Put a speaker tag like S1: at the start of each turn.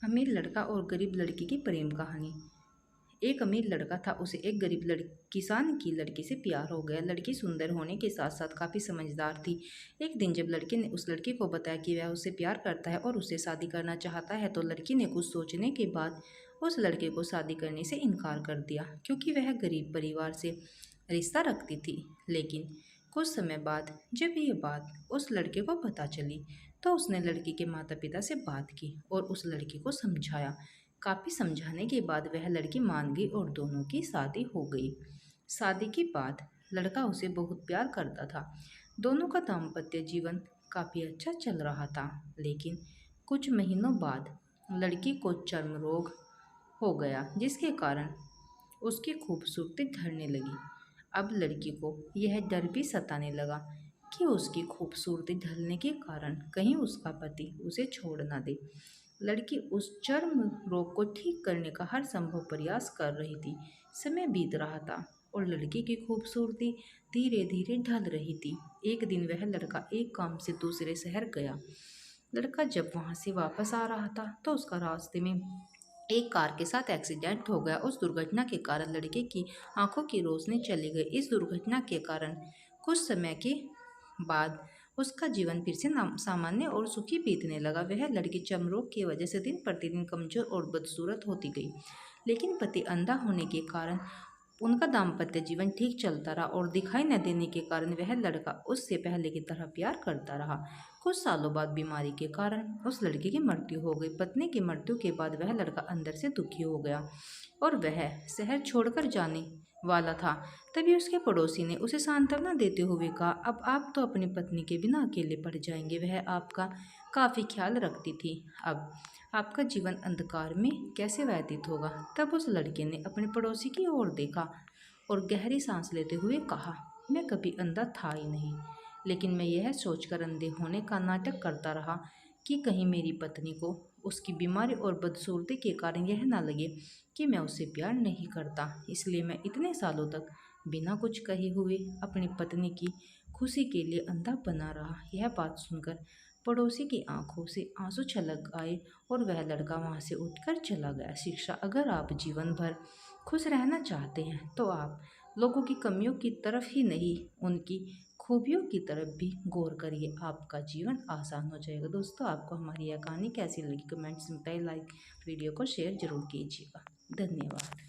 S1: अमीर लड़का और गरीब लड़की की प्रेम कहानी। एक अमीर लड़का था, उसे एक गरीब किसान की लड़की से प्यार हो गया। लड़की सुंदर होने के साथ साथ काफ़ी समझदार थी। एक दिन जब लड़के ने उस लड़की को बताया कि वह उससे प्यार करता है और उससे शादी करना चाहता है, तो लड़की ने कुछ सोचने के बाद उस लड़के को शादी करने से इनकार कर दिया, क्योंकि वह गरीब परिवार से रिश्ता रखती थी। लेकिन कुछ समय बाद जब ये बात उस लड़के को पता चली, तो उसने लड़की के माता पिता से बात की और उस लड़की को समझाया। काफ़ी समझाने के बाद वह लड़की मान गई और दोनों की शादी हो गई। शादी के बाद लड़का उसे बहुत प्यार करता था। दोनों का दाम्पत्य जीवन काफ़ी अच्छा चल रहा था। लेकिन कुछ महीनों बाद लड़की को चर्म रोग हो गया, जिसके कारण उसकी खूबसूरती ढलने लगी। अब लड़की को यह डर भी सताने लगा कि उसकी खूबसूरती ढलने के कारण कहीं उसका पति उसे छोड़ ना दे। लड़की उस चर्म रोग को ठीक करने का हर संभव प्रयास कर रही थी। समय बीत रहा था और लड़की की खूबसूरती धीरे धीरे ढल रही थी। एक दिन वह लड़का एक काम से दूसरे शहर गया। लड़का जब वहां से वापस आ रहा था, तो उसका रास्ते में एक कार के साथ एक्सीडेंट हो गया। उस दुर्घटना के कारण लड़के की आंखों की रोशनी चली गई। इस दुर्घटना के कारण कुछ समय के बाद उसका जीवन फिर से सामान्य और सुखी बीतने लगा। वह लड़की चर्मरोग की वजह से दिन प्रतिदिन कमजोर और बदसूरत होती गई। लेकिन पति अंधा होने के कारण उनका दाम्पत्य जीवन ठीक चलता रहा और दिखाई न देने के कारण वह लड़का उससे पहले की तरह प्यार करता रहा। कुछ सालों बाद बीमारी के कारण उस लड़की की मृत्यु हो गई। पत्नी की मृत्यु के बाद वह लड़का अंदर से दुखी हो गया और वह शहर छोड़कर जाने वाला था। तभी उसके पड़ोसी ने उसे सांत्वना देते हुए कहा, अब आप तो अपनी पत्नी के बिना अकेले पड़ जाएंगे। वह आपका काफ़ी ख्याल रखती थी। अब आपका जीवन अंधकार में कैसे व्यतीत होगा। तब उस लड़के ने अपने पड़ोसी की ओर देखा और गहरी सांस लेते हुए कहा, मैं कभी अंधा था ही नहीं, लेकिन मैं यह सोचकर अंधे होने का नाटक करता रहा कि कहीं मेरी पत्नी को उसकी बीमारी और बदसूरती के कारण यह ना लगे कि मैं उससे प्यार नहीं करता। इसलिए मैं इतने सालों तक बिना कुछ कहे हुए अपनी पत्नी की खुशी के लिए अंधा बना रहा। यह बात सुनकर पड़ोसी की आंखों से आंसू छलक आए और वह लड़का वहां से उठकर चला गया। शिक्षा, अगर आप जीवन भर खुश रहना चाहते हैं तो आप लोगों की कमियों की तरफ ही नहीं, उनकी खूबियों की तरफ भी गौर करिए। आपका जीवन आसान हो जाएगा। दोस्तों, आपको हमारी यह कहानी कैसी लगी कमेंट्स में बताइए। लाइक वीडियो को शेयर जरूर कीजिएगा। धन्यवाद।